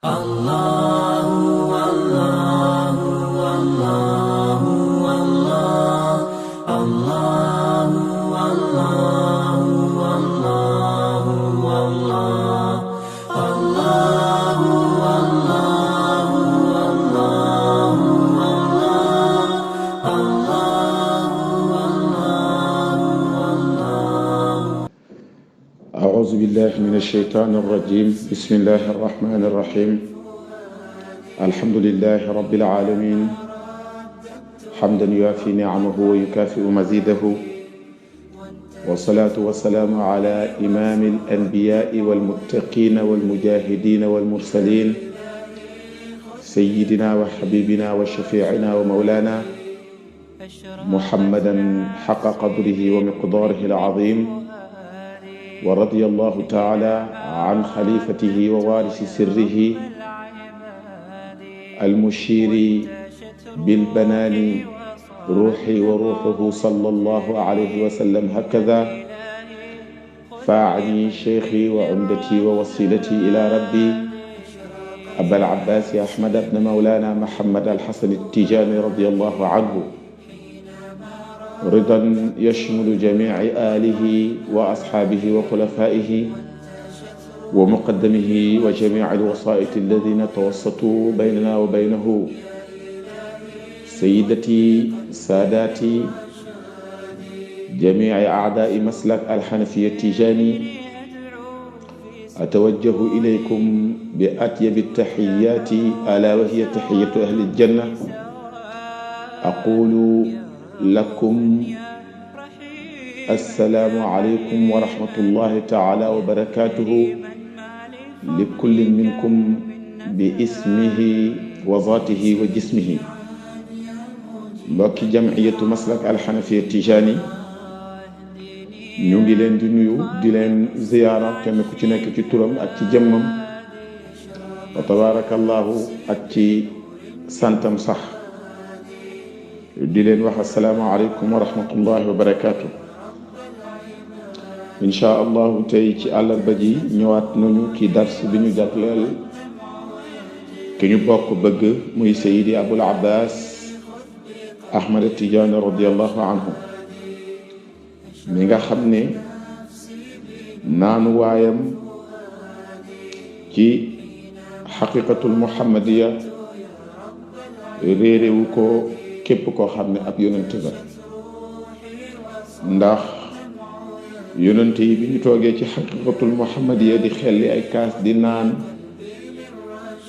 الله والله والله والله الله والله والله والله الله والله والله والله. أعوذ بالله من الشيطان الرجيم. بسم الله الرحمن الرحيم. الحمد لله رب العالمين حمدا يوافي نعمه ويكافئ مزيده، والصلاة والسلام على إمام الأنبياء والمتقين والمجاهدين والمرسلين سيدنا وحبيبنا وشفيعنا ومولانا محمدا حق قدره ومقداره العظيم، ورضي الله تعالى عن خليفته ووارث سره المشير بالبنان روحي وروحه صلى الله عليه وسلم، هكذا فاعني شيخي وعمدتي ووسيلتي إلى ربي أبا العباس أحمد بن مولانا محمد الحسن التيجاني رضي الله عنه، رضا يشمل جميع آله وأصحابه وخلفائه ومقدمه وجميع الوسائط الذين توسطوا بيننا وبينه. سيدتي ساداتي جميع أعداء مسلك الحنفية التيجاني، أتوجه إليكم بأطيب التحيات ألا وهي تحية أهل الجنة. أقول لكم السلام عليكم ورحمة الله تعالى وبركاته، لكل منكم باسمه وذاته وجسمه. mbokki jamciyatu maslak alxanafiya tijaani ñu ngi leen di nuyu di leen ziyaara kenn ku ci nekk ci turam ak ci jëmmam wa tabaarakallahu ak ci santam sax, di leen wax assalaamu aleykum wa rahmatullahi wa barakaatu. insha allahu tey ci àllarba ji ñëwaat nañu ci dars bi ñu jagleel ki ñu bokk bëgg muy sayidi abul abbas ahmad tijaani radiallahu anhu, mi nga xam ne naanu waayam ci xaqiqatul muhammadiya réeréwu ko képp koo xam ne ab yonent la. ndax yonent yi bi ñu toogee ci xaqiqatul muhammadiya di xelli ay kaas di naan,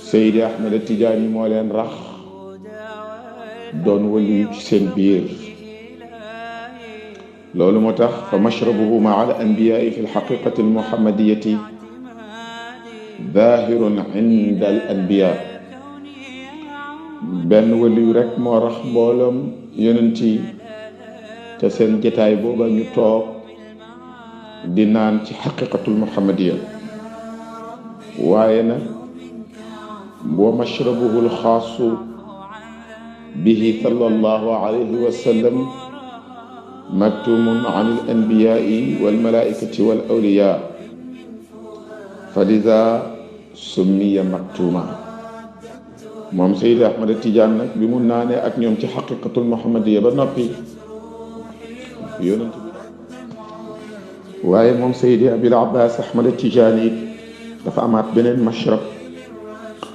Seydi Ahmad Tijaani moo leen rax doon waliyu ci seen biir. loolu moo tax fa mashrabuhu maa al anbiyaai fi lxaqiqati almuhammadiyati daahirun inda al anbiyaa. benn waliyu rek moo rax mbooloom yonent yi te seen jataay booba ñu toog di naan ci xaqiqatul muhammadiya. waaye nag wa mashrabuhu alxaasu bihi sallallahu alayhi wa sallam maktumun an al anbiyaai wal malaikati wal awliyaa, fa liza summiya maktuma. moom Seydi Ahmad Tijaan nag bi mu naanee ak ñoom ci xaqiqatul muhammadiya ba noppi yonent bi, waaye moom Seydi Abil Abbas Ahmad Tijaani dafa amaat beneen mashrab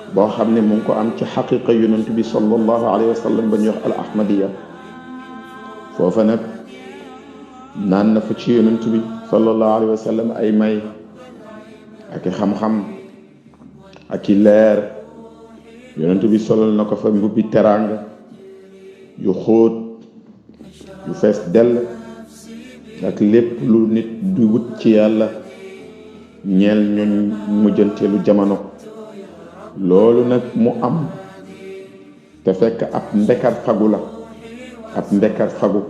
boo xam ne mu ngi ko am ci xaqiqa yonent bi sallallahu alayhi wa sallam ba ñuy wax al ahmadiya. foofa nag naan na fa ci yonent bi sallallahu alayhi wa sallam ay may ak i xam-xam ak i leer. yonent bi solal na ko fa mbubbi teraanga yu xóot yu fees dell ak lépp lu nit du wut ci yàlla ñeel ñooñ mujjanteelu jamono. loolu nag mu am te fekk ab mbekar fagu la, ab mbekar fagu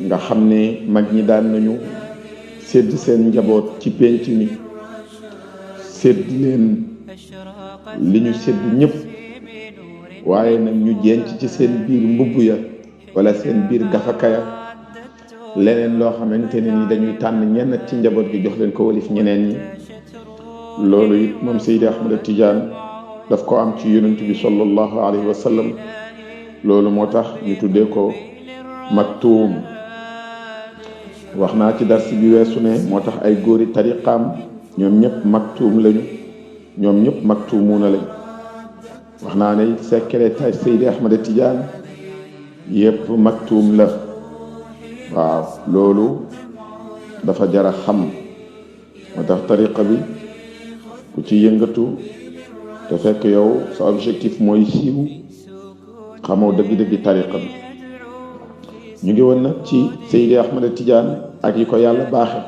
nga xam ne mag ñi daan nañu sédd seen njaboot ci pénc mi, sédd leen li ñu sédd ñëpp, waaye nag ñu jenc ci seen biir mbubb ya wala seen biir gafakaya leneen loo xamante ne ni dañuy tànn ñenn ci njaboot gi jox leen ko walif ñeneen ñi loolu it moom Seydi Ahmad Tidiane daf ko am ci yonent bi sallallahu alayhi wa sallam loolu moo tax ñu tuddee ko maktuum. wax naa ci dars bi weesu ne moo tax ay góori tariqaam ñoom ñëpp maktuum lañu, ñoom ñëpp maktuumuuna lañu. wax naa ne secret Seydi Ahmad Tidiane yëpp maktuum la. waaw loolu dafa jara xam. moo tax tariqa bi ku ci yëngatu te fekk yow sa objectif mooy siiw xamoo dëgg-dëgg tariqa bi. ñu ngi woon nag ci Seydi Ahmad Tidiane ak yi ko yàlla baaxe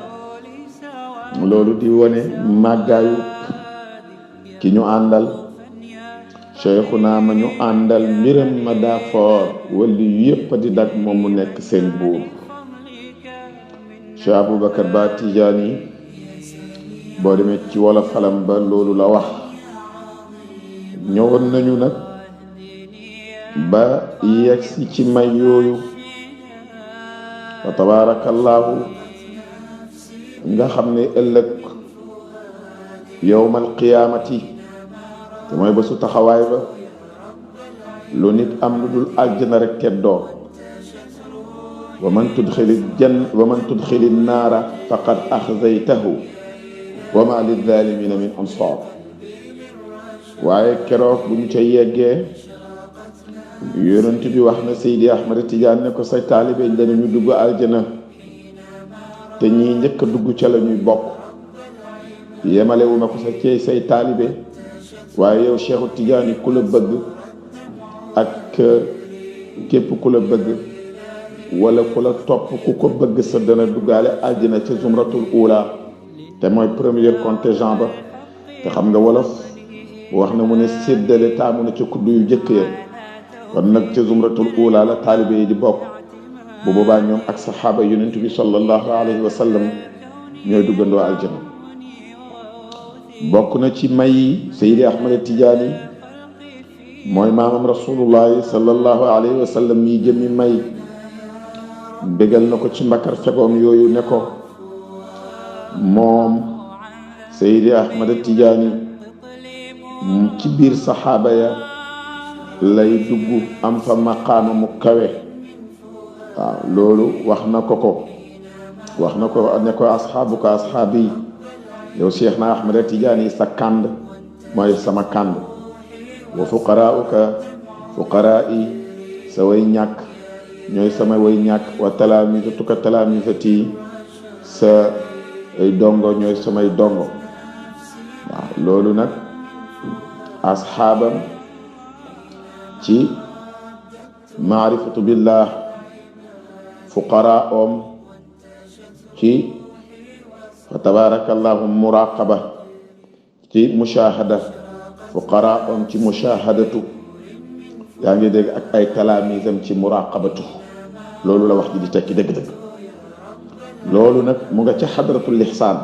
loolu di wone màggaayu ki ñu àndal Cheikhuna ma ñu àndal mbiram ma daa foor wali yu yëpp di dag moom mu nekk seen buur. Cheikh Aboubacar Ba Tidiane boo demee ci wala falam ba loolu la wax. ñëwoon nañu nag ba yegsi ci may yooyu wa tabaarakallaahu nga xam ne ëllëg yowmal qiyaamati te mooy ba su taxawaay ba lu nit am lu dul àjjana rek teddoo. wa man tudxili naara faqad axzaytahu wa ma lizaalimina min ansaar. waaye keroog bu ñu ca yeggee yonent bi wax na Seydi Ahmad Tidiane ne ko say taalibe danañu dugg aljana te ñii njëkk a dugg ca la ñuy bokk. yemalewu ma ko sa ceey say taalibe waaye yow Cheikhu Tidiane ku la bëgg ak képp ku la bëgg wala ku la topp ku ko bëgg sa dana duggaale aljana ca zumratul ula te mooy premier contingent ba. te xam nga wolof wax na mu ne séddale taamu na ca kuddu yu jëkk ya kon nag ca zumratul ula la taalibe yi di bokk. bu boobaa ñoom ak saxaaba yonent bi sallallahu alayhi wa sallam ñooy duggandoo aljana. bokk na ci may yi Seydi Ahmad Tidiane mooy maamam rasulullahi sallallahu alayhi wa sallam yi jëmmi may bégal na ko ci mbakar fegoom yooyu ne ko moom Seydi Ahmad Tidiane ci biir saxaaba ya lay dugg am fa maqaama mu kawe. waaw loolu wax na ko ne ko asxaabuka asxaabi yow Cheikh na Ahmad Tidiane sa kànd mooy sama kànd. wa fuqaraauka fuqaraai sa way ñàkk ñooy sama way ñàkk. wa talaamisatuka talaamisati sa ay dongo ñooy samay dongo. waaw loolu nag asxaabam ci maarifatu billah fuqaraa om ci fa tabarakallahu muraqaba ci mushahada fuqaraa om ci mushahadatu yaa ngi dégg ak ay talaamisam ci muraqabatu. loolu la wax ji di tekki dëgg-dëgg. loolu nag mu nga ca xadratul ihsaan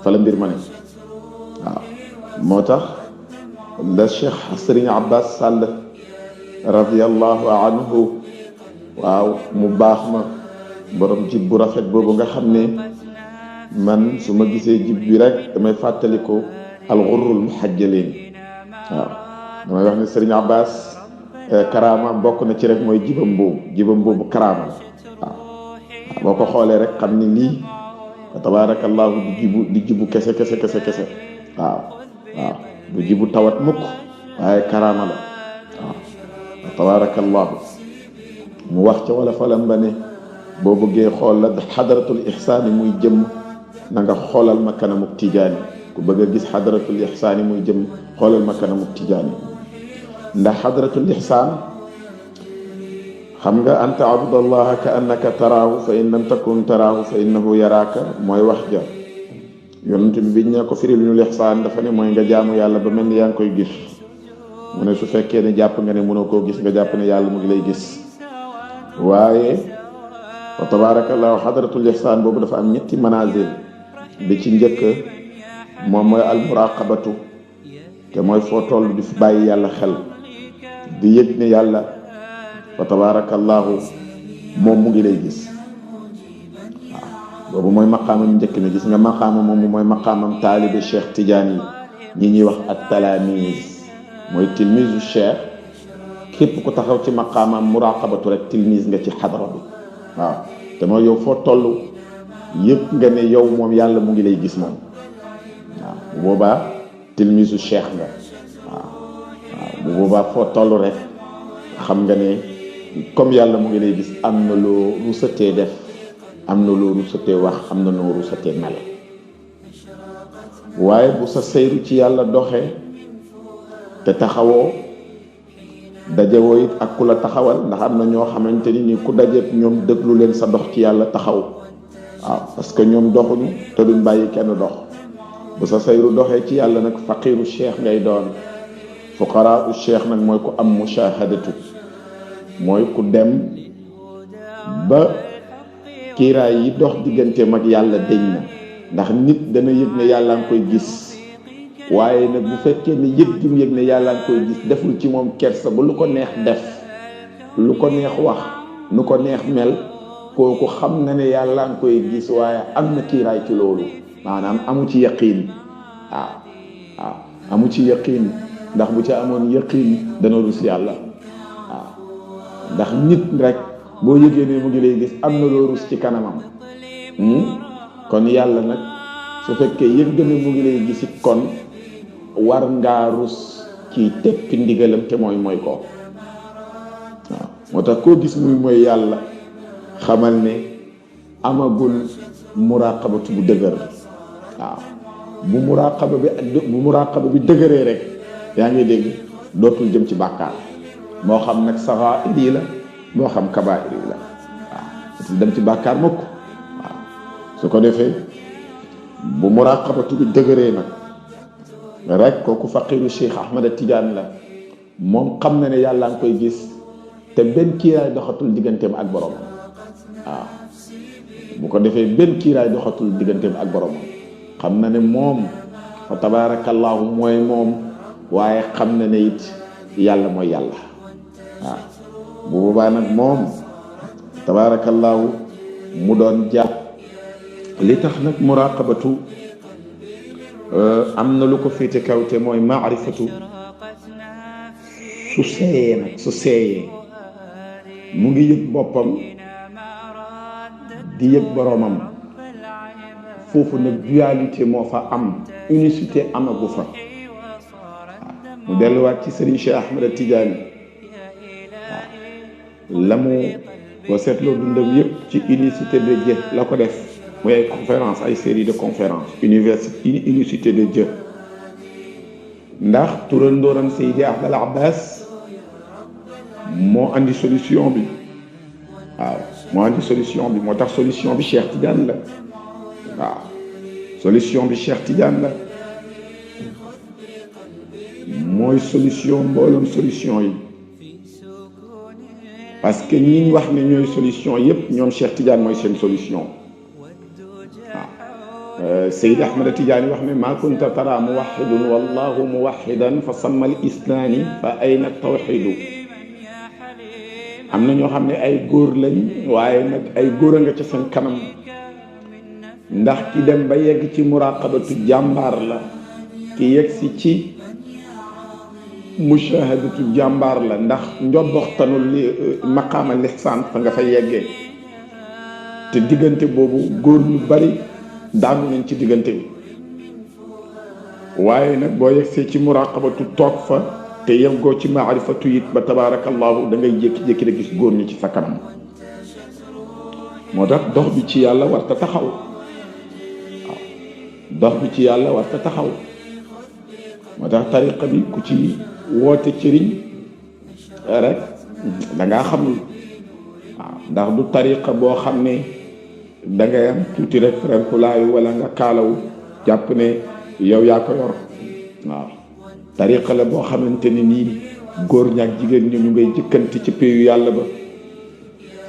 fa la mbir ma ne. waaw moo tax la Cheikh Sëriñ Abbas Sall radiyallahu anhu waaw mu baax ma borom jib bu rafet boobu nga xam ne man su ma gisee jib bi rek damay fàttaliku alxurrul muhajjalin. waaw damay wax ne Sëriñ Abbas karaama bokk na ci rek mooy jibam boobu karaama la. waaw boo ko xoolee rek xam ni lii tabarakallahu di jibu kese. waaw du jibu tawat mukk waaye karaama la. waaw tabarakallahu mu wax ca wala falam ba ne boo bëggee xool la xadaratul ihsaani muy jëm na nga xoolal ma kanamu Tijaani. ku bëgg a gis xadaratul ihsaani muy jëm xoolal ma kanamu Tijaani. ndax xadaratul ihsaan xam nga anta abdallaha ka annaka taraahu fa in lam takun taraahu fa innahu yaraaka mooy wax ja. yonent bi biñ ne ko firil ñu ihsaan dafa ne mooy nga jaamu yàlla ba mel ni yaa ngi koy gis. mu ne su fekkee ne jàpp nga ne mënoo koo gis nga jàpp ne yàlla mu ngi lay gis. waaye wa tabarakallahu xadaratul ihsaan boobu dafa am ñetti manazil. bi ci njëkk moom mooy almuraqabatu te mooy foo toll di fi bàyyi yàlla xel di yëg ne yàlla wa tabarakallahu moom mu ngi lay gis. waaw boobu mooy maqaamam njëkk mi gis nga maqaama moomu mooy maqaamam taalibe Cheikh Tidiane yi ñi ñuy wax at talaamiz mooy tilmizu cheikh képp ku taxaw ci maqaamaam muraqabatu rek tilmiz nga ci xadra bi waaw te mooy yow foo toll yëpp nga ne yow moom yàlla mu ngi lay gis moom waaw bu boobaa tilmizu cheikh nga waaw bu boobaa foo toll rek xam nga ne comme yàlla mu ngi lay gis am na loo rusatee def am na loo rusatee wax am na noo rusatee mel waaye bu sa seyru ci yàlla doxee te taxawoo dajewoo it ak ku la taxawal ndax am na ñoo xamante ni ku dajeek ñoom déglu leen sa dox ci yàlla taxaw waaw parce que ñoom doxuñu te duñ bàyyi kenn dox bu sa seyru doxee ci yàlla nag faqiru cheikh ngay doon fuqaraa u cheikh nag mooy ku am mushahadatu mooy ku dem ba kiiraay yi dox digganteem ak yàlla deñ na ndax nit dana yëg ne yàlla nga koy gis waaye nag bu fekkee ne yëg gi mu yëg ne yàlla nga koy gis deful ci moom kersa ba lu ko neex def lu ko neex wax nu ko neex mel kooku xam na ne yàlla nga koy gis waaye am na kiiraay ci loolu maanaam amu ci yaqiin waaw amu ci yaqiin ndax bu ca amoon yaqiin dana rus yàlla waaw ndax nit rek boo yëgee ne mu ngi lay gis am na loo rus ci kanamam kon yàlla nag su fekkee yëg ne mu ngi lay gis kon war ngaa rus ci teppi ndigalam te mooy ko waaw moo tax koo gis muy mooy yàlla xamal ne amagul muraqabatu bu dëgër waaw bu muraqaba bi dëgëree rek yaa ngi dégg dootul jëm ci bàkkaar moo xam nag saxaa'ir yi la moo xam kabaa'ir yi la waaw dootul dem ci bàkkaar mukk waaw su ko defee bu muraqabatu bi dëgëree nag rek kooku faqiru Cheikh Ahmad Tidiane la moom xam na ne yàlla nga koy gis te benn kiiraay doxatul digganteem ak boromam waaw bu ko defee benn kiiraay doxatul digganteem ak boromam xam na ne moom fa tabaarakallaahu mooy moom waaye xam na ne it yàlla mooy yàlla waaw bu boobaa nag moom tabaarakallaahu mu doon jàpp li tax nag muraqabatu am na lu ko féete kaw te mooy maarifatu su seeyee mu ngi yëg boppam di yëg boromam foofu nag dualité moo fa am unicité amagu fa waaw mu delluwaat ci Serigne Cheikh Ahmed Tidiane waaw la mu boo seetloo dundam yëpp ci unicité de Dieu la ko def muy ay conférence ay série de conférence unicité de Dieu ndax turandooram Seydi Abdal Abbas moo andi solution bi waaw moo andi solution bi moo tax solution bi Cheikh Tidiane la waaw solution bi Cheikh Tidiane la mooy solution mbooloom solution yi parce que ñi wax ne ñooy solution yépp ñoom Cheikh Tidiane mooy seen solution waaw Seydi Ahmad Tidiane wax ne maa kunta tara muwahidun wallahu muwahidan fa samma al isnaani fa ayna tawxidu am na ñoo xam ne ay góor lañ waaye nag ay góor a nga ca seen kanam ndax ki dem ba yegg ci muraqabatu jàmbaar la ki yegg si ci mushahadatu jàmbaar la ndax njobboxtanul maqaama lihsaan fa nga fa yeggee te diggante boobu góor ñu bari daanu nañ ci diggante bi waaye nag boo yeggsee ci muraqabatu toog fa te yeggoo ci maarifatu it ba tabaarakallahu da ngay jékki-jékki da gis góor ñi ci sa kanam moo tax dox bi ci yàlla war ta taxaw waaw dox bi ci yàlla war ta taxaw moo tax tariqa bi ku ci woote cëriñ rek da ngaa xamul waaw ndax du tariqa boo xam ne da ngay am tuuti rek renkulaayu wala nga kaalawu jàpp ne yow yaa ko yor waaw tariqa la boo xamante ne nii góor ñaak jigéen ñu ngay jëkkante ci péyu yàlla ba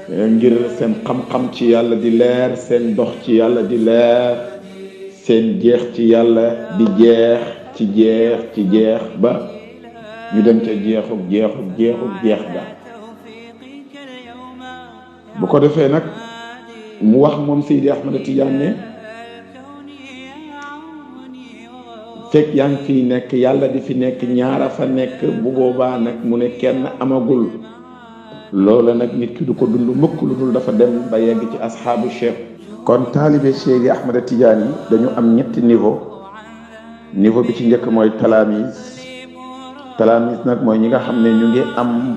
ngir seen xam-xam ci yàlla di leer seen dox ci yàlla di leer seen jeex ci yàlla di jeex ci jeex ba ñu dem ca jeex ga bu ko defee nag mu wax moom Seydi Ahmad Tidiane ne fekk yaa ngi fiy nekk yàlla di fi nekk ñaara fa nekk bu boobaa nag mu ne kenn amagul loola nag nit ki du ko dund mukk lu dul dafa dem ba yegg ci asxaabu cheikh. kon taalibe Seydi Ahmada Tidiane yi dañu am ñetti niveau bi ci njëkk mooy talamis nag mooy ñi nga xam ne ñu ngi am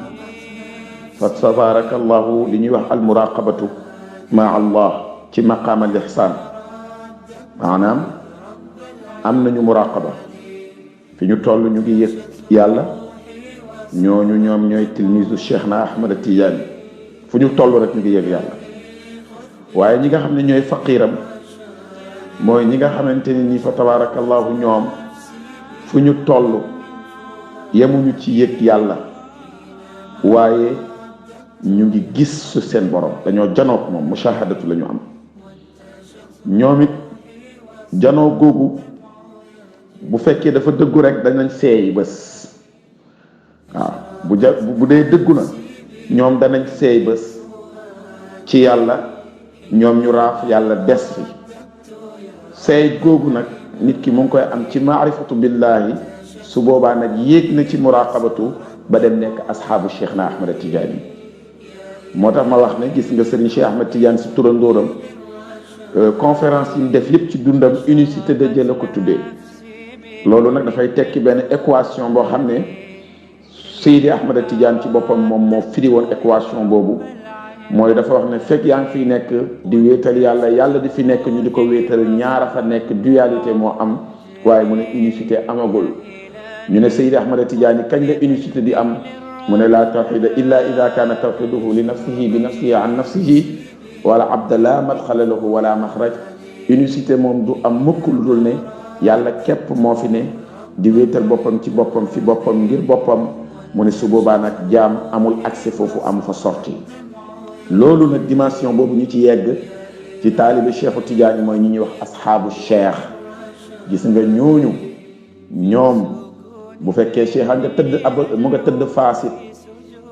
fa tabarakallahu li ñuy wax almuraqabatu ma allah ci maqaam al ihsaan maanaam am nañu muraqaba fi ñu toll ñu ngi yëg yàlla ñooñu ñoom ñooy tilmisu cheikh na Ahmada Tidiane fu ñu toll rek ñu ngi yëg yàlla. waaye ñi nga xam ne ñooy faqiiram mooy ñi nga xamante ni nii fa tabarakallahu ñoom fu ñu toll yemuñu ci yëg yàlla waaye ñu ngi gis su seen borom dañoo janoog moom mushahadatu la ñu am. ñoom it janoo googu bu fekkee dafa dëggu rek danañ seey bés waaw bu dee dëggu na ñoom danañ seey bés ci yàlla ñoom ñu raaf yàlla des fi seey googu nag nit ki mu ngi koy am ci maarifatu billahi su boobaa nag yéeg na ci muraqabatu ba dem nekk asxaabu cheikh na Ahmada Tidiane moo tax ma wax ne gis nga Serigne Cheikh Ahmad Tidiane si turandóoram conférence yi mu def yépp ci dundam unicité de Dieu la ko tuddee. loolu nag dafay tekki benn équation boo xam ne Seydi Ahmada Tidiane ci boppam moom moo firi woon équation boobu mooy dafa wax ne fekk yaa ngi fiy nekk di wéetal yàlla di fi nekk ñu di ko wéetal ñaara fa nekk dualité moo am waaye mu ne unicité amagul. ñu ne Seydi Ahmada Tidiane kañ la unicité di am mu ne laa tawxida illa ida kaana tawxiduhu li nafsihi bi nafsihi an nafsihi wala abda la madxala lahu wala maxraj. unicité moom du am mukk lu dul ne yàlla képp moo fi ne di wéetal boppam ci boppam fi boppam ngir boppam mu ne su boobaa nag jaam amul accès foofu amu fa sorti. loolu nag dimension boobu ñu ci yegg ci taalibe Cheikhu Tidiane mooy ñi ñuy wax asxaabu cheikh. gis nga ñooñu ñoom bu fekkee cheikh nga tëdd mu nga tëdd faas it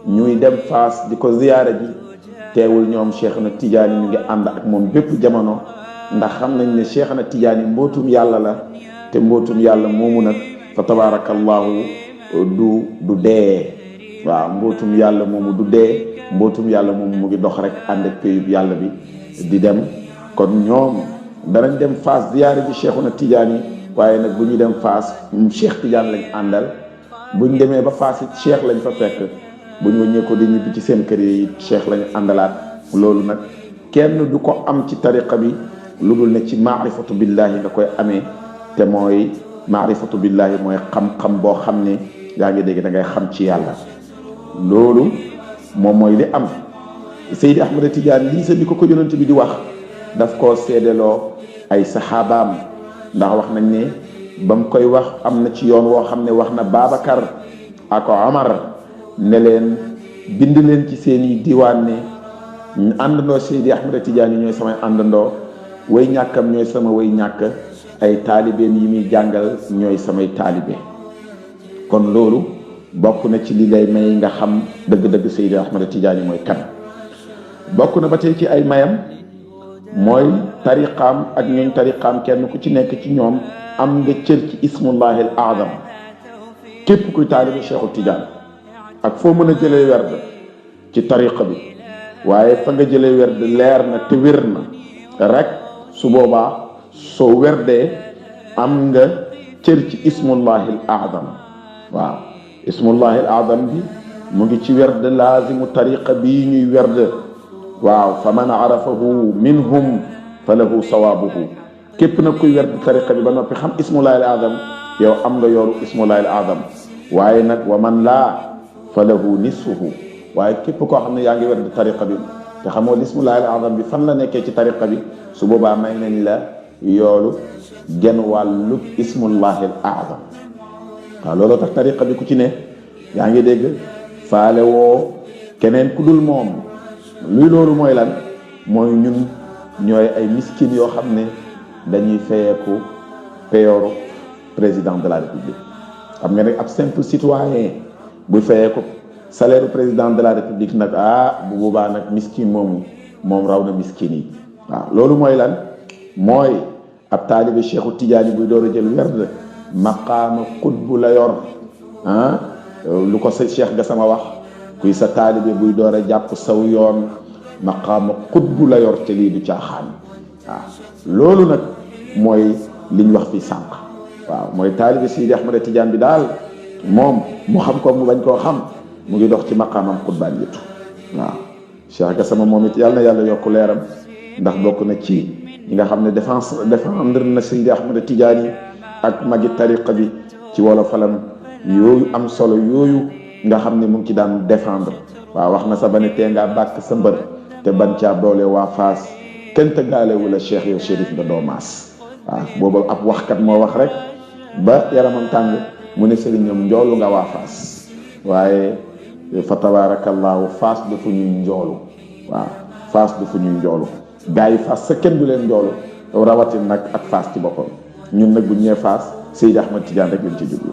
ñuy dem faas di ko ziyaara ji teewul ñoom Cheikh na Tidiane ñu ngi ànd ak moom bépp jamono ndax xam nañ ne Cheikh na Tidiane mbootum yàlla la te mbootum yàlla moomu nag fa tabarakallahu du dee. waaw mbootum yàlla moomu du dee mbootum yàlla moomu mu ngi dox rek ànd ak péyub yàlla bi di dem. kon ñoom danañ dem faas ziyaara ji Cheikh na Tidiane waaye nag bu ñu dem faas Cheikh Tidiane lañ àndal buñ demee ba faas it Cheikh lañ fa fekk buñ wëññee ko di ñibbi ci seen kër yi Cheikh lañu àndalaat. loolu nag kenn du ko am ci tariqa bi lu dul ne ci maarifatu billahi nga koy amee te mooy maarifatu billahi mooy xam-xam boo xam ne yaa ngi dégg da ngay xam ci yàlla. loolu moom mooy li am. Seydi Ahmada Tidiane lii sa bi ko yonent bi di wax daf koo seedeloo ay saxaabaam ndax wax nañ ne ba mu koy wax am na ci yoon woo xam ne wax na Babacar ak Omar ne leen bind leen ci seeni diwaan ne àndandoo Seydi Ahmada Tidiane yi ñooy samay àndandoo way ñàkkam ñooy sama way ñàkk ay taalibeem yi muy jàngal ñooy samay taalibe. kon loolu bokk na ci li lay may nga xam dëgg-dëgg Seydi Ahmada Tidiane mooy kan. bokk na ba tey ci ay mayam mooy tariqaam ak ñooñ tariqaam kenn ku ci nekk ci ñoom am nga cër ci ismullahi al azam. képp kuy taalibe Cheikhu Tidiane ak foo mën a jëlee werd ci tariqa bi waaye fa nga jëlee werd leer na te wér na rek su boobaa soo werdee am nga cër ci ismullahi al azam. waaw ismullahi al azam bi mu ngi ci werd laazimu tariqa bii ñuy werd. waaw fa man arafahu minhum fa lahu sawaabuhu. képp nag kuy werd tariqa bi ba noppi xam ismullahi al azam yow am nga yoru ismullahi al azam. waaye nag wa man laa fa lahu nisfuhu. waaye képp koo xam ne yaa ngi werd tariqa bi te xamoo ismullahi al azam bi fan la nekkee ci tariqa bi su boobaa may nañ la yoolu genn wàllu ismullahi al azam. waaw looloo tax tariqa bi ku ci ne yaa ngi dégg faale woo keneen ku dul moom. luy loolu mooy lan mooy ñun ñooy ay miskin yoo xam ne dañuy fayeeku peyooru président de la république. xam nga nag ab simple citoyen bu fayeeku salaire président de la république nag bu boobaa nag miskin moom raw na miskin yi. waaw loolu mooy lan mooy ab taalibe Cheikhu Tidiane buy door a jël werd maqaama xutbu la yor lu ko sa Cheikh Gassama wax kuy sa taalibe buy door a jàpp saw yoon maqaama xutbu la yor te lii du caaxaan waaw loolu nag mooy liñ wax fi sànq waaw mooy taalibe Seydi Ahmada Tidiane bi daal moom mu xam ko mu bañ koo xam mu ngi dox ci maqaamam xutbaan yëtu waaw Cheikh Gassama moom it yàlla na yàlla yokk leeram ndax bokk na ci ñi nga xam ne défendre na Seydi Ahmada Tidiane yi ak magi tariqa bi ci wolofalam yooyu am solo yooyu nga xam ne mu ngi ci daan défendre waaw wax na sa ba ne tee ngaa bàkk sa mbër te ban caa boole waa Faas kenn tëggaalewu la Cheikh yow Chérif nga doomaas waaw boobu ab waxkat moo wax rek ba yaramam tàng mu ne sëriñam njoolu nga waa Faas waaye fa tabarakallahu Faas dafa ñuy njoolu waaw Faas dafa ñuy njoolu gars yi Faas sa kenn du leen njoolu rawatin nag ak Faas ci boppam ñun nag bu ñu nee Faas Seydi Ahmad Tidiane rek lañ ci jublu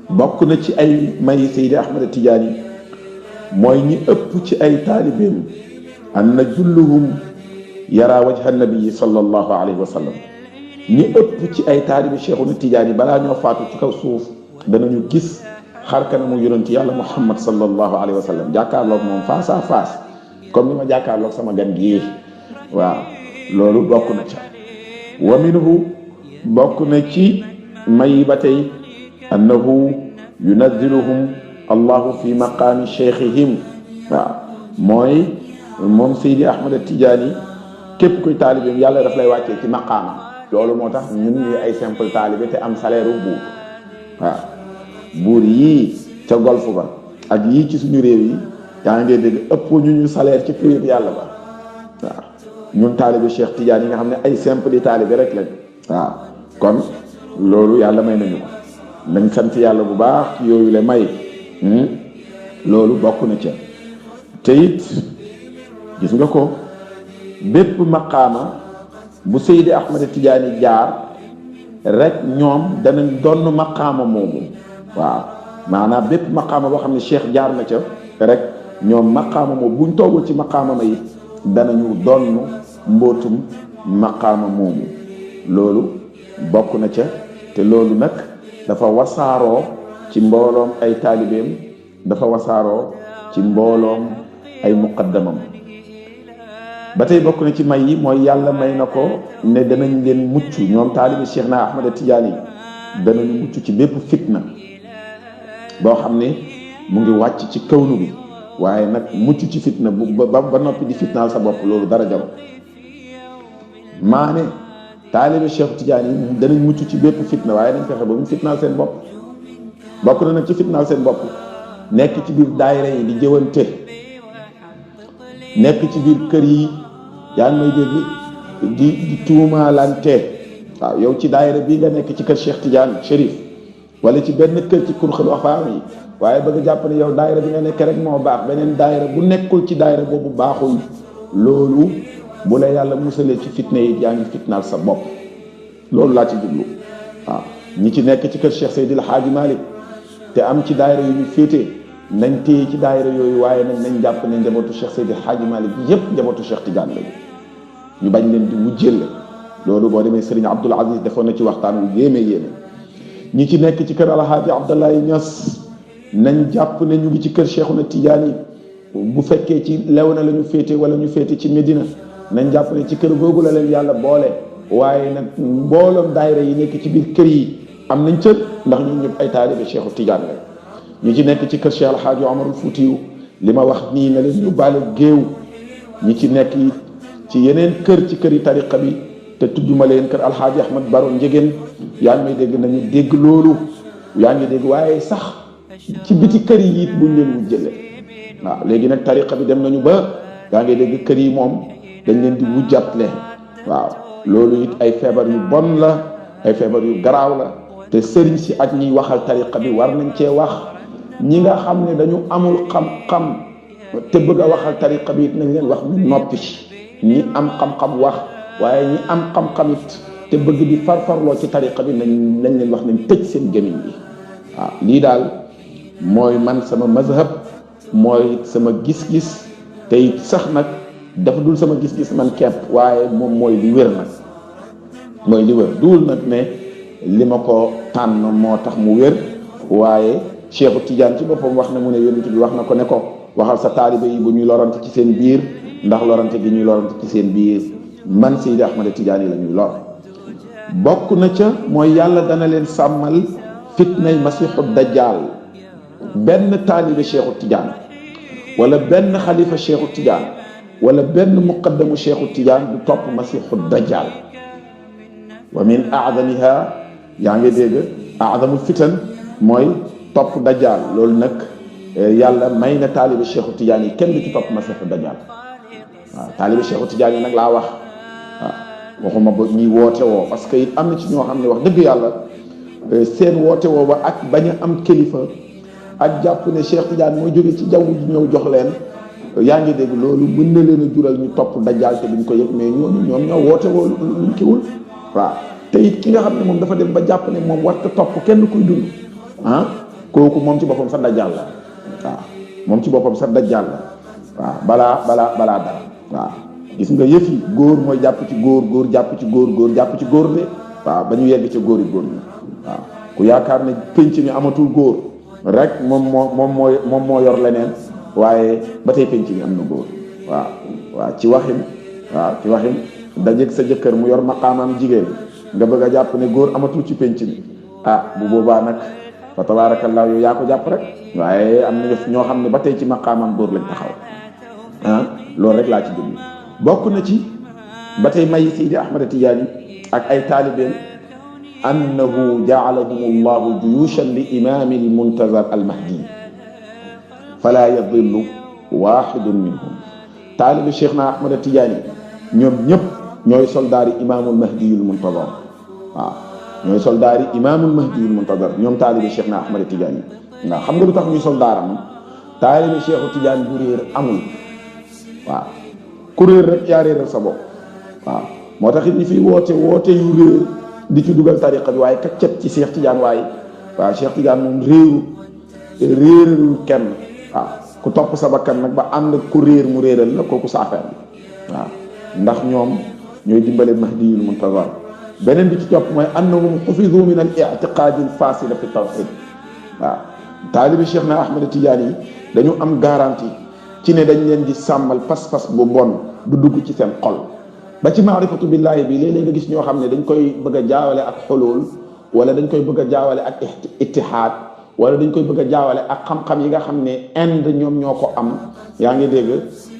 bokk na ci ay may Seydi Ahmad Tidiane yi mooy ñi ëpp ci ay taalibeem an na julluhum yara wajha nabii sallallahu alayhi wa sallam ñi ëpp ci ay taalibe Cheikhuna Tidiane yi balaa ñoo faatu ci kaw suuf danañu gis xar kanamu yonent yàlla Muhammad sallallahu alayhi wa sallam jàkkaarloog moom face à face comme ni ma jàkkaarloog sama gan gii waaw loolu bokk na ca wa minhu bokk na ci may ba tey annahu yunazziluhum allahu fi maqaami cheikhihim waaw mooy moom Seydi Ahmada Tidiane képp kuy taalibeem yàlla daf lay wàccee ci maqaamam loolu moo tax ñun ñuy ay simple taalibe te am salaire u buur waaw buur yii ca golf ba ak yii ci suñu réew yi yaa ngi dégg ëpp ñu salaire ci prix yàlla ba waaw ñun taalibe Cheikh Tidiane yi nga xam ne ay simple di taalibe rek lañ waaw kon loolu yàlla may nañu ko nañ sant yàlla bu baax ci yooyu la may loolu bokk na ca te it gis nga ko bépp maqaama bu Seydi Ahmada Tidiane jaar rek ñoom danañ donn maqaama moomu waaw maanaam bépp maqaama boo xam ne Cheikh jaar na ca rek ñoom maqaama moomu buñ toogul ci maqaama ma it danañu donn mbootum maqaama moomu loolu bokk na ca te loolu nag dafa wasaaroo ci mbooloom ay taalibeem dafa wasaaroo ci mbooloom ay muqaddamam ba tey bokk na ci may yi mooy yàlla may na ko ne danañ leen mucc ñoom taalibe Cheikh na Ahmada Tidiane yi danañu mucc ci bépp fitna boo xam ne mu ngi wàcc ci kawnu bi waaye nag mucc ci fitna bu ba noppi di fitnaal sa bopp loolu dara jaru maane taalibe Cheikh Tidiane yi danañ mucc ci bépp fitna waaye nañ fexe ba mu fitnaal seen bopp bokk na nag ci fitnaal seen bopp nekk ci biir daayira yi di jëwante nekk ci biir kër yi yaa ngi may dégg di tuumaalante waaw yow ci daayira bii nga nekk ci kër Cheikh Tidiane Chérif wala ci benn kër ci kurxal waxaam yi waaye bëgg a jàpp ne yow daayira bi nga nekk rek moo baax beneen daayira bu nekkul ci daayira boobu baaxul loolu bu la yàlla musalee ci fitna yi yaa ngi fitnaal sa bopp loolu laa ci jublu waaw ñi ci nekk ci kër Cheikh Seydil Hadji Malick te am ci daayira yu ñu féetee nañ téye ci daayira yooyu waaye nag nañ jàpp ne njabootu Cheikh Seydil Hadji Malick yépp njabootu Cheikh Tidiane lañu ñu bañ leen di wujjeel loolu boo demee Serigne Abdoul Aziz defoon na ci waxtaan wu yéeme yéeme ñi ci nekk ci kër Alhaaji Abdoulaye Niass nañ jàpp ne ñu ngi ci kër Cheikhuna Tidiane yi bu fekkee ci Léona la ñu féete wala ñu féete ci Médina nañ jàpp ne ci kër googu la leen yàlla boole waaye nag mbooloom daayira yi nekk ci biir kër yi am nañ cër ndax ñun ñëpp ay taalibe Cheikhu Tidiane la ñu ci nekk ci kër Cheikh Alhaaji Omarul Fuutiyu li ma wax nii na leen yóbbaale géew ñi ci nekk ci yeneen kër ci kër yi tariqa bi te tudduma leen kër Alhaaji Ahmad Baro Njegéen yaa ngi may dégg nañu dégg loolu yaa ngi dégg waaye sax ci biti kër yi it buñ leen wujjale waaw léegi nag tariqa bi dem nañu ba yaa ngi dégg kër yi moom dañ leen di wujjatle waaw loolu it ay feebar yu bon la ay feebar yu garaaw la te sëriñ si ak ñiy waxal tariqa bi war nañ cee wax ñi nga xam ne dañu amul xam-xam te bëgg a waxal tariqa bi it nañ leen wax ñu noppi ñi am xam-xam wax waaye ñi am xam-xam it te bëgg di farfarloo ci tariqa bi nañ leen wax nañ tëj seen gémmiñ bi waaw lii daal mooy man sama mazhab mooy sama gis-gis te it sax nag dafa dul sama gis-gis man kepp waaye moom mooy li wér nag mooy li wér duul nag ne li ma ko tànn moo tax mu wér waaye Cheikhu Tidiane ci boppam wax na mu ne yonent bi wax na ko ne ko waxal sa taalibe yi bu ñuy lorante ci seen biir ndax lorante gi ñuy lorante ci seen biir man Seydi Ahmad Tidiane yi la ñuy lor. bokk na ca mooy yàlla dana leen sàmmal fitnay masiixu dajjal. benn taalibe Cheikhu Tidiane wala benn xalifa Cheikhu Tidiane wala benn muqaddamu Cheikhu Tidiane du topp masiixu dajjal. wa min aadamiha yaa ngi dégg aadamul fitan mooy topp dajjal. loolu nag yàlla may na taalibe Cheikhu Tidiane yi kenn du ci topp masiixu dajjal. waaw taalibe Cheikhu Tidiane yi nag laa wax waaw waxuma ba ñuy woote woo parce que it am na ci ñoo xam ne wax dëgg yàlla seen woote woo ba ak bañ a am kilifa ak jàpp ne Cheikh Tidiane moo jóge ci jaww ji ñëw jox leen yaa ngi dégg loolu mën na leen a jural ñu topp dajjal te duñ ko yëg mais ñoom ñoo woote woo luñ kiwul waaw te it ki nga xam ne moom dafa dem ba jàpp ne moom warta topp kenn kuy dund kooku moom ci boppam sa dajjal la waaw moom ci boppam sa dajjal la waaw balaa dara waaw gis nga yëf yi góor mooy jàpp ci góor jàpp ci góor jàpp ci góor de waaw ba ñu yegg ca góor yi góor ñi waaw ku yaakaar ne penc mi amatul góor rek moom moo yor leneen waaye ba tey penc mi am na góor waaw ci waxin dajeeg sa jëkkër mu yor maqaamam jigéen nga bëgg a jàpp ne góor amatul ci penc mi bu boobaa nag fa tabaarakallaa yow yaa ko jàpp rek waaye am na ñoo xam ne ba tey ci maqaamam góor lañ taxaw loolu rek laa ci déglu bokk na ci ba tey may Seydi Ahmad Tidiane ak ay taalibeem annahu jaalahum allahu juyushan li imami almuntazar almahdi fala yadillu waxidun minhum taalibe Cheikh na Ahmad Tidiane ñoom ñëpp ñooy soldaari imaamul mahdiyul muntazar waaw ñooy soldaari imaamul mahdiyul muntazar ñoom taalibe Cheikh na Ahmad Tidiane ndax xam nga lu tax ñuy soldaaram taalibe Cheikhu Tidiane bu réer amul waaw ku réer rek yaa réeral sa bopp waaw moo tax it ñi fi woote yu réer di ci dugal tariqa bi waaye kaccet ci Cheikh Tidiane waaye waaw Cheikh Tidiane moom réeralul kenn waaw ku topp sa bakkan nag ba ànd ku réer mu réeral la kooku sa affaire waaw ndax ñoom ñooy dimbale mahdiyul muntazar beneen bi ci topp mooy annahum xufidu min al i'tiqaadi al fasida fi tawxid waaw taalibi Cheikh na Ahmad Tidiane yi dañu am garantie ci ne dañ leen di sàmmal pas-pas bu bon du dugg ci seen xol ba ci maarifatu billahi bi léeg-léeg nga gis ñoo xam ne dañ koy bëgg a jaawale ak xulul wala dañ koy bëgg a jaawale ak ittihaad wala dañ koy bëgg a jaawale ak xam-xam yi nga xam ne Inde ñoom ñoo ko am yaa ngi dégg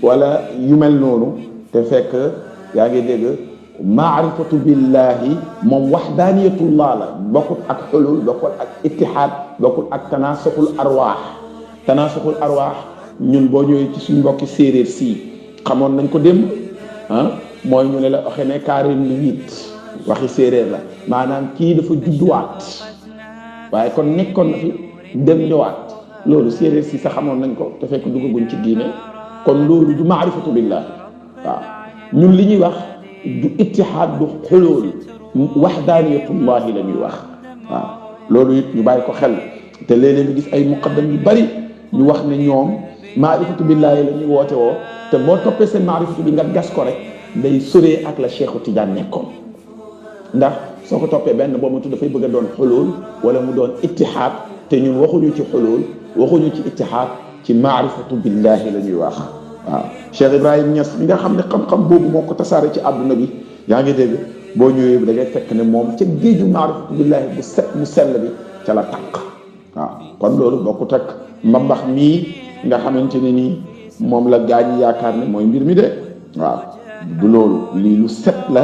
wala yu mel noonu te fekk yaa ngi dégg maarifatu billahi moom waxdaaniyatullah la bokkut ak xulul bokkut ak ittihaad bokkut ak tanaasuxul arwaax ñun boo ñëwee ci suñ mbokki séeréer sii xamoon nañ ko démb mooy ñu ne la waxe ne 48 waxi séeréer la maanaam kii dafa judduwaat waaye kon nekkoon na fi dem ñëwaat loolu séeréer si sa xamoon nañ ko te fekk duggaguñ ci diine kon loolu du maarifatu billahi waaw ñun li ñuy wax du ittihaad du xulul waxdaaniyatullahi la ñuy wax waaw loolu it ñu bàyyi ko xel te léeg-léeg nga gis ay muqaddam yu bari ñu wax ne ñoom maarifatu billahi la ñuy woote woo te boo toppee seen maarifatu bi nga gas ko rek day soree ak la Cheikhu Tidiane nekkoon ndax soo ko toppee benn boo matu dafay bëgg a doon xulul wala mu doon ittihaad te ñun waxuñu ci xulul waxuñu ci ittihaad ci maarifatu billahi la ñuy wax waaw Cheikh Ibrahim Niass mi nga xam ne xam-xam boobu moo ko tasaare ci àdduna bi yaa ngi dégg boo ñëwee da ngay fekk ne moom ca géeju maarifatu billahi bu set mu sell bi ca la tànq waaw kon loolu bokkut ak mbambax mii nga xamante ne nii moom la gaañ yaakaar ne mooy mbir mi de waaw du loolu lii lu set la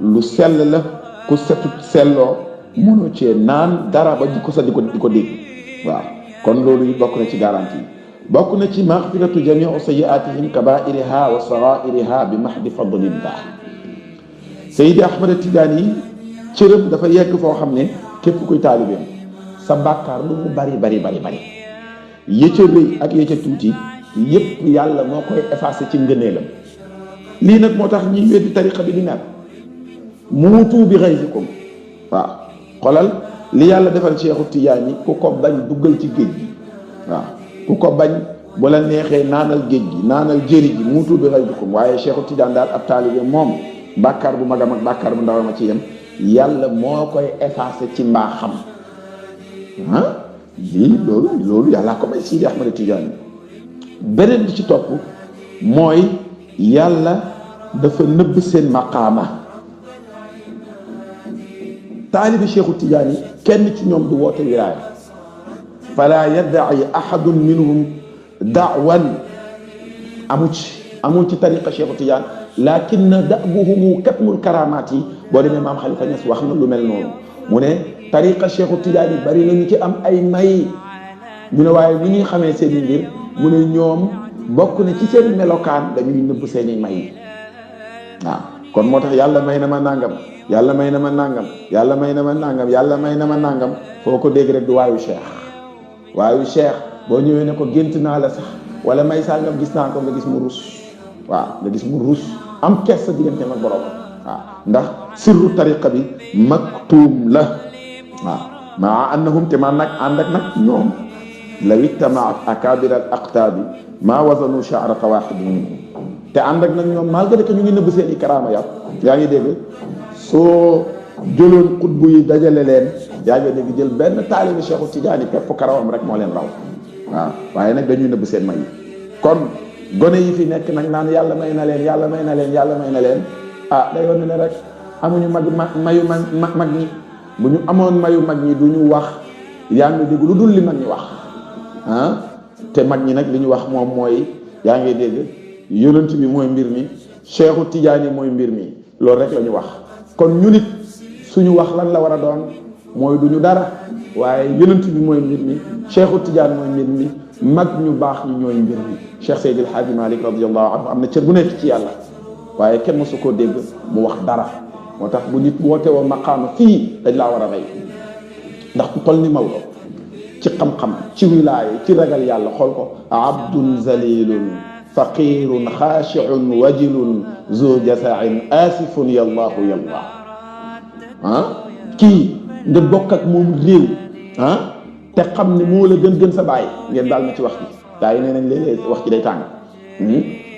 lu sell la ku setut selloo mënoo cee naan dara ba di ko dégg waaw kon loolu yi bokk na ci garantie yi bokk na ci maxfiratu jamiu sayiatihim kabairiha wa sagairiha bi mahdi fadlillah Seydi Ahmad Tidiane yi cërëm dafa yegg foo xam ne képp kuy taalibeem sa bàkkaar lu mu bari yëcca rëy ak yëcca tuuti yépp yàlla moo koy effacé ci ngëneelam lii nag moo tax ñiy weddi tariqa bi di naan muutu bi ghayzikum waaw xolal li yàlla defal Cheikhu Tidiane yi ku ko bañ duggal ci géej gi waaw ku ko bañ bu la neexee naanal géej gi naanal jëri gi muutu bi ghayzikum waaye Cheikhu Tidiane daal ab taalibe moom bàkkaar bu mag a mag bàkkaar bu ndaw ma ci yem yàlla moo koy effacé ci mbaaxam lii loolu yàllaa ko may Sidi Ahmad Tijaani. beneen bi ci topp mooy yàlla dafa nëbb seen maqaama. taalibi Cheikhu Tijaani kenn ci ñoom du woote wilaaya fala yaddaci ahadun minhum daawan amul ci tariqa Cheikhu Tijaani lakin da'buhumu katmul karamaat yi boo demee maam Khalifa Niass wax na lu mel noonu mu ne tariqa Cheikhu Tijaani bari nañu ci am ay may ñu ne waaye ni ñuy xamee seen i mbir mu ne ñoom bokk na ci seen melokaan dañuy nëbb seen i may waaw kon moo tax yàlla may na ma nangam yàlla may na ma nangam yàlla may na ma nangam yàlla may na ma nangam foo ko dégg rek du waayu cheikh boo ñëwee ne ko gént naa la sax wala may sangam gis naa ko nga gis mu rus waaw nga gis mu rus am kees sa diggante ak borom waaw ndax sirru tariqa bi maktuum la waaw maa annahum te man nag ànd ak nag ñoom law ijtamaat akabir al aqtaabi maa wazanu sha'rata waahidin minhum te ànd ak nag ñoom malgré que ñu ngi nëbb seen i karaama yaa ngi dégg soo jëloon xutbu yi dajale leen yaa ngi dégg jël benn taalibi Cheikhu Tijaani pepp karawam rek moo leen raw waaw waaye nag dañuy nëbb seen may yi kon gone yi fi nekk nag naan yàlla may na leen yàlla may na leen yàlla may na leen day yoon ne rek amuñu mayu mag ñi bu ñu amoon mayu mag ñi du ñu wax yaa ngi dégg lu dul li mag ñi wax te mag ñi nag li ñu wax moom mooy yaa ngi dégg yonent bi mooy mbir mi Cheikhu Tijaani mooy mbir mi loolu rek la ñu wax kon ñu nit suñu wax lan la war a doon mooy du ñu dara waaye yonent bi mooy mbir mi Cheikhu Tijaani mooy mbir mi mag ñu baax ñi ñooy mbir mi Cheikh Seydi El Hadji Malick radiyallahu anhu am na cër bu nekk ci yàlla waaye kenn mosu koo dégg mu wax dara moo tax bu nit woote woo maqaama fii dañ laa war a rey ndax ku toll ni Maodo ci xam-xam ci wilaaya ci ragal yàlla xool ko abdun zalilun faqirun xaashiun wajilun zu jasain asifun yallahu yallah kii nga bokk ak moom réew te xam ne moo la gën sa baay ngeen daal ma ci wax bi gaa yi nee nañ léeg-léeg wax ci day tàng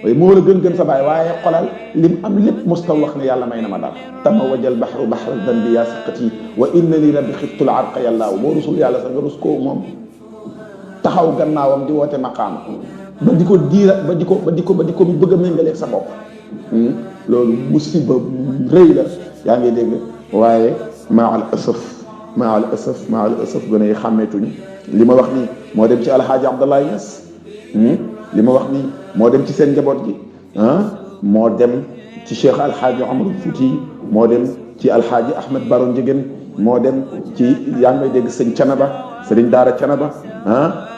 waaye moo la gën sa baay waaye xolal lim am lépp mos taw wax ne yàlla may na ma daal tama wajal baxru baxra danbi yaa siqati wa inna li rabbi xittul arqa yàllaaw boo rusul yàlla sax nga rus koo moom taxaw gannaawam di woote maqaama ba di ko diira ba di ko bëgg a méngaleeg sa bopp loolu musiba rëy la yaa ngi dégg waaye maa al asaf gën a xàmmeetuñu li ma wax nii moo dem ci alxaaji Abdoulaye Niass li ma wax nii moo dem ci seen njaboot gi moo dem ci cheikh alxaaji Omar Fouti moo dem ci alxaaji Ahmed Baro Njegen moo dem ci yaa ngi may dégg sëñ Canaba sëriñ Daara Canaba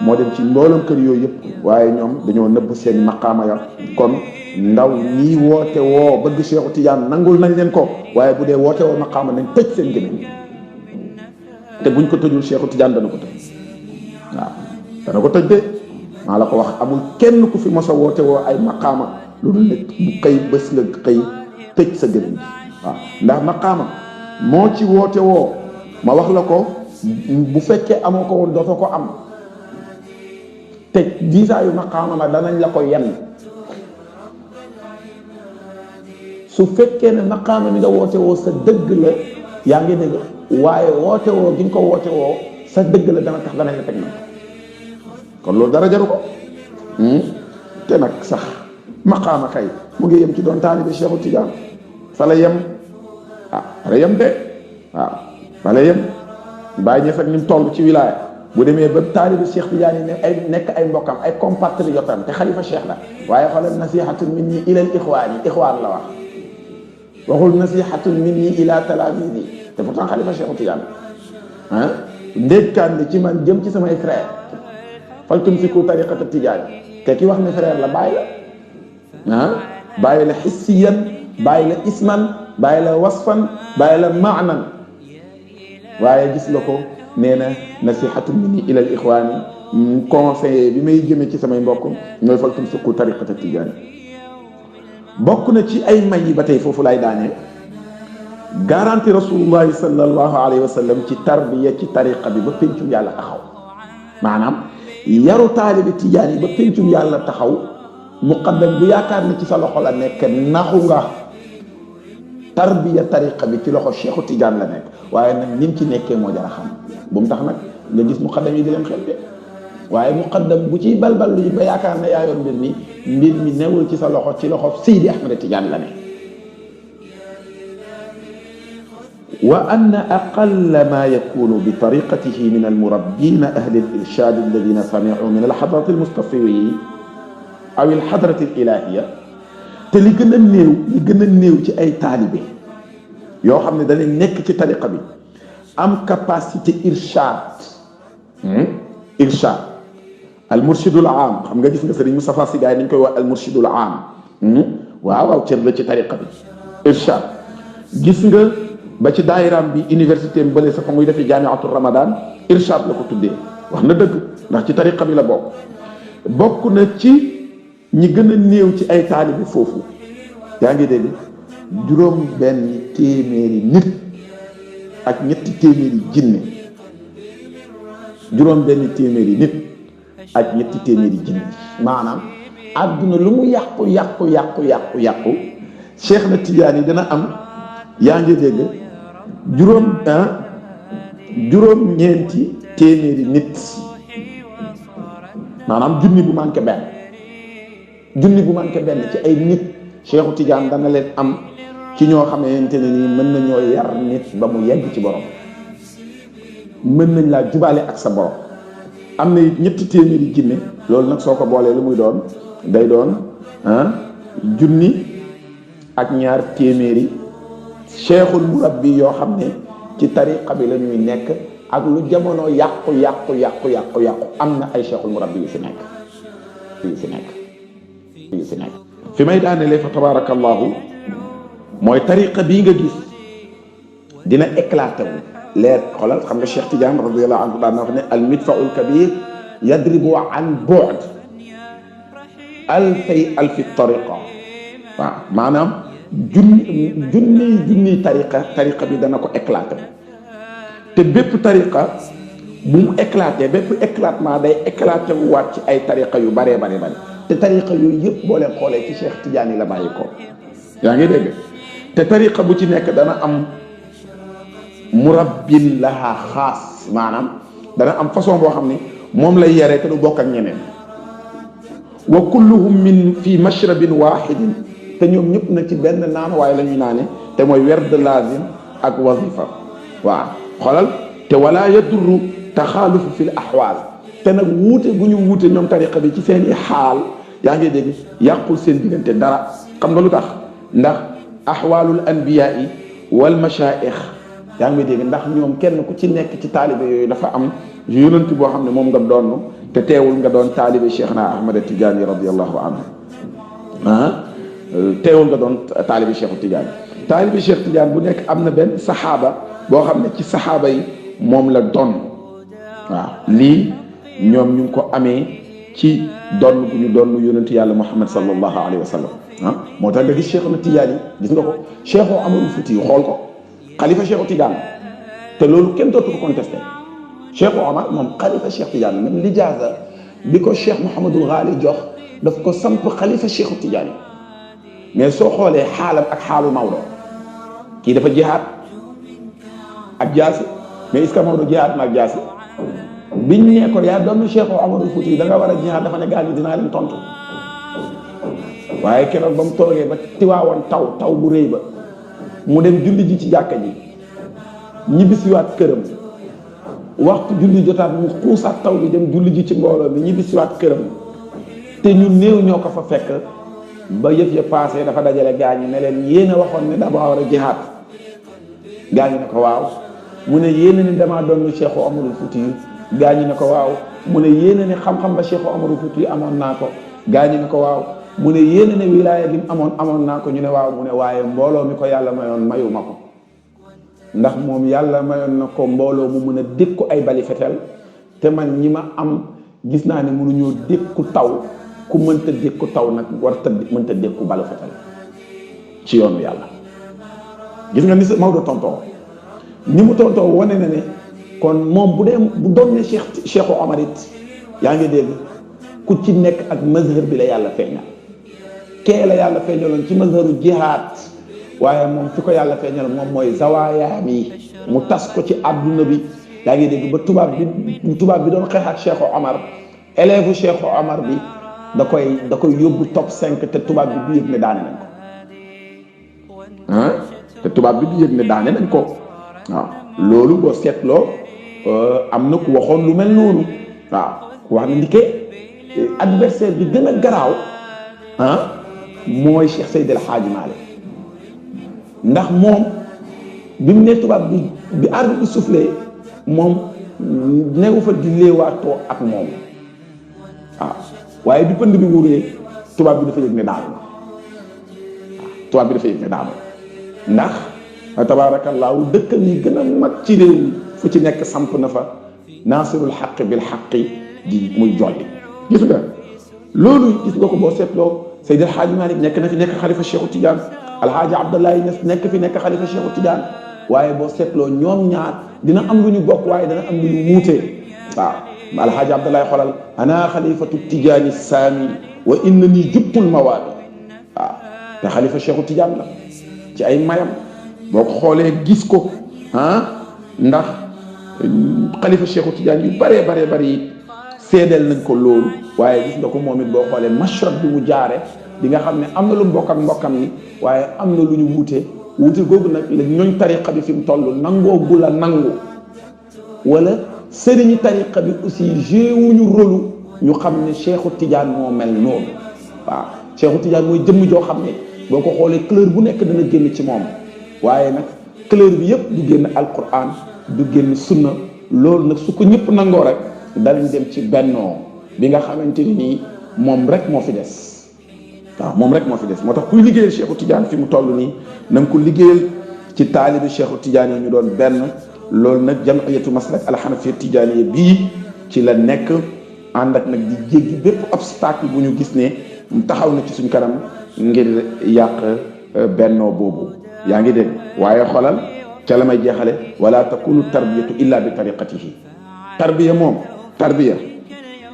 moo dem ci mboolam kër yooyu yëpp waaye ñoom dañoo nëbb seen maqaama ya kon ndaw ñii woote woo bëgg Cheikhu Tidiane nangul nañ leen ko waaye bu dee woote woo maqaama nañ tëj seen gémmiñ te buñ ko tëjul Cheikhu Tidiane dana ko tëj waaw dana ko tëj de maa la ko wax amul kenn ku fi mos a woote woo ay maqaama lu dul nekk bu xëy bés nga xëy tëj sa gémmiñ waaw ndax maqaama moo ci woote woo ma wax la ko bu fekkee amoo ko woon dootoo ko am te visa yu maqaama ma danañ la ko yenn su fekkee ne maqaama mi nga woote woo sa dëgg la yaa ngi dégg waaye woote woo gi nga ko woote woo sa dëgg la dana tax danañ la teg na kon loolu dara jaru ko te nag sax maqaama kay mu ngi yem ci doon taalibe Cheikhu Tidiane fa la yem fa la yem de waaw fa la yem bàyyi ñëf ak ni mu toll ci wilaaya bu demee ba taalibe Cheikh Tidiane ne ay nekk ay mbokkam ay compatriotam te xalifa cheikh la waaye xoolal nasihatun minni ila al ixwaan la wax waxul nasihatun minni ila talaamidi te pourtant xalifa Cheikh Tidiane ndékkaan li ci man jëm ci samay frère fal tumsiku tariqata Tidiane te ki wax ne frère la bàyyi la bàyyi la hissiyan bàyyi la isman bàyyi la wasfan bàyyi la maanan waaye gis nga ko nee na nasihatu minni ila al ixwaani conseiller bi may jëmee ci samay mbokk ñooy fal tumsiku tariqata Tidiane bokk na ci ay may yi ba tey foofu lay daanee garanti rasulullahi sallallahu alayhi wa sallam ci tarbiya ci tariqa bi ba pencum yàlla taxaw maanaam yaru taalibi Tijaan yi ba pencum yàlla taxaw muqaddam bu yaakaar ni ci sa loxo la nekk naxu nga tarbiya tariqa bi ci loxo Cheikhu Tidiane la nekk waaye nag ni mu ci nekkee moo jar a xam bu mu tax nag nga gis muqaddam yi di leen xel de waaye muqaddam bu ciy balbal lu ba yaakaar ne yaa yor mbir mi newul ci sa loxo ci loxo Seydi Ahmed Tidiane la ne wa anna aqalla ma yakunu bi tariqatihi min almurabbina ahli al-irshad alladhina sami'u min al-hadrat al-mustafiyin aw al-hadrat al-ilahiyya te li gën a néew ci ay taalibe yoo xam ne danañ nekk ci tariqa bi am capacité irshad al murshidul am xam nga gis nga sëriñ Moustapha Sy gaay nañ koy wax al murshidul am waaw cër la ci tariqa bi irshad gis nga ba ci daayiraam bi université m bële sa fa muy defi jaamiatul ramadan irshad la ko tuddee wax na dëgg ndax ci tariqa bi la bokk na ci ñi gën a néew ci ay taalibe foofu yaa ngi dégg juróom benn téeméeri nit ak ñetti téeméeri jinne juróom benn téeméeri nit ak ñetti téeméeri jinne maanaam àdduna lu mu yàqu Cheikh na Tidiane yi dina am yaa ngi dégg juróom ñeenti téeméeri nit maanaam junni bu manqué benn ci ay nit Cheikhu Tidiane dana leen am ci ñoo xamante ne nii mën nañoo yar nit ba mu yegg ci borom mën nañ laa jubale ak sa borom am na it ñetti téeméeri jinne loolu nag soo ko boolee lu muy doon day doon junni ak ñaar téeméeri cheikhul murabbi yoo xam ne ci tariqa bi la ñuy nekk ak lu jamono yàqu am na ay cheikhul murabbi yu fi nekk fi may daanelee fa tabarakallahu mooy tariqa bii nga gis dina éclaté wu leer xoolal xam nga Cheikh Tidiane radiyallahu anhu daan na wax ne al midfaul kabir yadribu an bu'd alfi tariqa waaw maanaam junni tariqa bi dana ko éclaté te bépp tariqa bu mu éclaté bépp éclatement day éclaté wu waat ci ay tariqa yu bare te tariqa yooyu yëpp boo leen xoolee ci Cheikh Tidiane yi la bàyyi ko yaa ngi dégg te tariqa bu ci nekk dana am murabbin laha xaas maanaam dana am façon boo xam ne moom lay yaree te du bokk ak ñeneen wa kulluhum min fi mashrabin wahidin te ñoom ñëpp nag ci benn naan waaye la ñuy naane te mooy werd lazim ak wazifa waaw xoolal te wala yadurru taxaalufu fil ahwaal te nag wuute gu ñu wuute ñoom tariqa bi ci seen i xaal yaa ngi dégg yàqul seen diggante dara xam nga lu tax ndax ahwaalul anbiyaa wal mashaayix yaa ngi dégg ndax ñoom kenn ku ci nekk ci taalibe yooyu dafa am yonent boo xam ne moom nga doon te teewul nga doon taalibe Cheikhna Ahmad Tidiane radiyallahu anhu teewul nga doon taalibe Cheikh Tidiane taalibe Cheikh Tidiane bu nekk am na benn saxaaba boo xam ne ci saxaaba yi moom la doon waaw lii ñoom ñu ngi ko amee ci donn gu ñu donn yonent yàlla Muhammad sallallahu alayhi wa sallam moo tax nga gis Cheikhna Tidiane yi gis nga ko Cheikhu Amadou Fouti yu xool ko xalifa Cheikhu Tidiane te loolu kenn dootu ko contesté Cheikhu Omar moom xalifa Cheikh Tidiane même lijaasa bi ko Cheikh Mouhamadul Ghali jox daf ko samp xalifa Cheikhu Tidiane mais soo xoolee xaalam ak xaalu Maodo kii dafa jihaad ak jaasi mais est-ce que Maodo jihaad na ak jaasi biñ ne ko yaa doon Cheikh Amadou Fouti da nga war a jihaad dafa ne gaañu dinaa leen tontu waaye keroog ba mu toogee ba tiwaawoon taw bu rëy ba mu dem julli ji ci jàkka ji ñibbisiwaat këram waxtu julli jotaat mu xuusaat taw bi dem julli ji ci mbooloo mi ñibbisiwaat këram te ñu néew ñoo ko fa fekk ba yëf ya passé dafa dajale gaañi ne leen yéen a waxoon ne dama war a jihaad gaañi ne ko waaw mu ne yéen a ne damaa doon Cheikh Amadou Fouti yu gaañi ne ko waaw mu ne yéen a ne xam-xam ba Cheikh Amadou Fouti yu amoon naa ko gaañi ne ko waaw mu ne yéen a ne wilaaya gi amoon naa ko ñu ne waaw mu ne waaye mbooloo mi ko yàlla mayoon mayu ma ko ndax moom yàlla mayoon na ko mbooloo mu mën a dékku ay bali fetel te man ñi ma am gis naa ne mënuñoo dékku taw ku mënta dékku taw nag mënta dékku balu fetel ci yoonu yàlla gis nga ni sa Maodo tontoo ni mu tontoo wane na ne kon moom bu doon ne Cheikh Omar it yaa ngi dégg ku ci nekk ak mazhar bi la yàlla feeñal kee la yàlla feeñaloon ci mazharu jihaad waaye moom fi ko yàlla feeñal moom mooy zawaayaam yi mu tas ko ci àdduna bi. yaa ngi dégg ba tubaab bi doon xeex ak Cheikh Omar élève Cheikh Omar bi da koy yóbbu top 5 te tubaab bi du yëg ne daane nañ ko te tubaab bi du yëg ne daane nañ ko waaw loolu boo seetloo am na ku waxoon lu mel noonu waaw ku wax ne ndike adversaire bi gën a garaaw mooy Cheikh Seydi El Hadji Malick ndax moom bi mu ne tubaab bi arbitre bi soufflé moom newu fa di léewaatoo ak moom waaw waaye bi pënd bi wuree tubaab bi dafa yëg ne daanu ndax tabaarakallaahu dëkkal yi gën a mag ci réew mi fu ci nekk samp na fa naasirul xaq bil xaqi di muy jolli gis nga loolu gis nga ko boo seetloo Seydi El Hadji Malick nekk na fi nekk xalifa Cheikhu Tidiane Alhaaji Abdoulaye Niass nekk fi nekk xalifa Cheikhu Tidiane waaye boo seetloo ñoom ñaar dina am lu ñu bokk waaye dana am lu ñu wuutee waaw Alhaaji Abdoulaye xolal ana xalifatu Tidiane saami wa inna nii jubtul mawaabi waaw te xalifa Cheikhu Tidiane la ci ay mayam boo ko xoolee gis ko ndax xalifa Cheikhu Tidiane yu bëree bëri seedeel nañ ko loolu waaye gis nga ko moom it boo xoolee mashrab bi mu jaare di nga xam ne am na lu mbokk ak mbokkam ni waaye am na lu ñu wuute googu nag la ñooñ tariqa bi fi mu toll nangoo gu la nangu wala sëriñi tariqa bi aussi jéewuñu rôlu ñu xam ne Cheikhu Tidiane moo mel noonu waaw Cheikhu Tidiane mooy jëmm joo xam ne boo ko xoolee couleur bu nekk dana génn ci moom waaye nag couleur bi yëpp du génn alquran du génn sunna loolu nag su ko ñëpp nangoo rek danañ dem ci bennoo bi nga xamante ni nii moom rek moo fi des waaw moom rek moo fi des moo tax kuy liggéeyal Cheikhu Tidiane fi mu toll nii na nga ko liggéeyal ci taalibi Cheikhu Tidiane yi ñu doon benn loolu nag jamiyatu maslak alxanafiya tijaaniya bii ci la nekk ànd ak nag di jéggi bépp obstacle bu ñu gis ne taxaw na ci suñ kanam ngir yàq bennoo boobu yaa ngi dégg waaye xoolal ca la may jeexale wala takunu tarbiyatu illa bi tariqatihi tarbiya moom tarbiya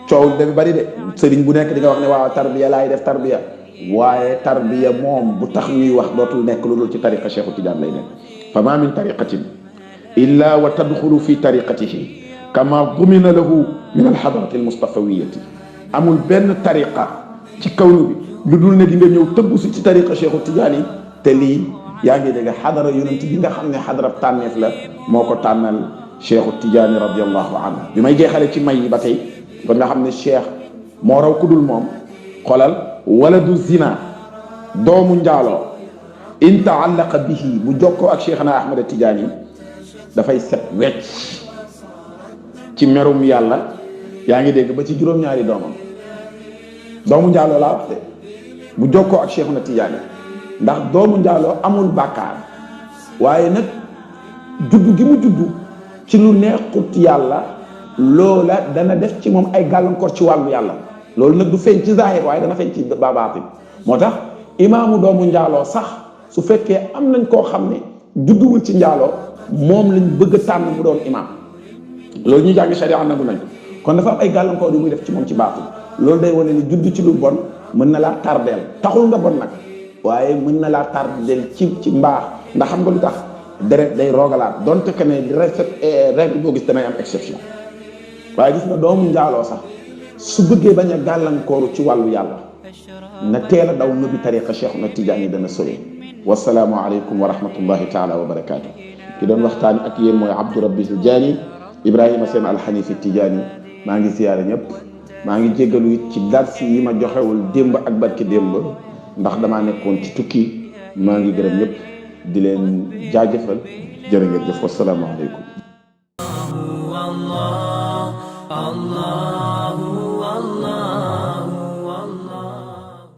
coow dafa bari de sëriñ bu nekk di nga wax ne waaw tarbiya laay def tarbiya waaye tarbiya moom bu tax ñuy wax dootul nekk lu dul ci tariqa Cheikhu Tidiane lay nekk fa ma min tariqatin illa wa tadxulu fi tariqatihi kama dumina lahu min alxadarati almustafawiyati amul benn tariqa ci kawnu bi lu dul ne di nga ñëw tëbb si ci tariqa Cheikhu Tidiane yi te lii yaa ngi dégg xadara yonent bi nga xam ne xadara tànneef la moo ko tànnal Cheikhu Tidiane radiallahu anhu bi may jeexale ci may yi ba tey kon nga xam ne cheikh moo raw ku dul moom xolal waladu zina doomu njaaloo in taallaqa bihi bu jokkoo ak cheikhana Ahmad Tidiane yi dafay set wecc ci merum yàlla yaa ngi dégg ba ci juróom-ñaari doomam doomu njaaloo laa wax de bu jokkoo ak cheikhana Tidiane yi ndax doomu njaaloo amul bàkkaar waaye nag juddu gi mu juddu ci lu neexut yàlla loola dana def ci moom ay gàllankoor ci wàllu yàlla loolu nag du feeñ ci zahir waaye dana feeñ ci baatin moo tax imaamu doomu njaaloo sax su fekkee am nañ koo xam ne judduwul ci njaaloo moom lañ bëgg a tànn mu doon imaam loolu ñu jàngi sharia nangu nañ kon dafa am ay gàllankoor yu muy def ci moom ci baatin loolu day wane ni judd ci lu bon mën na laa tardeel taxul nga bon nag waaye mën na laa tardeel ci mbaax ndax xam nga lu tax deret day roogalaat donte que ne règle boo gis danay am exception waaye gis nga doomu njaaloo sax su bëggee bañ a gàllankooru ci wàllu yàlla na teel a daw nëbbi tariqa Cheikhuna Tidiane yi dana sori wasalaamu aleykum wa rahmatullahi taala wa barakaatu ki doon waxtaan ak yéen mooy Abdou Rabbi Tidiane Ibrahima Sène Alxanifi Tidiane maa ngi ziyaare ñëpp maa ngi jéggalu it ci dars yi ma joxewul démb ak barki démb ndax damaa nekkoon ci tukki maa ngi gërëm ñëpp di leen jaajëfal jërë ngeen jëf wasalaamu aleykum Allah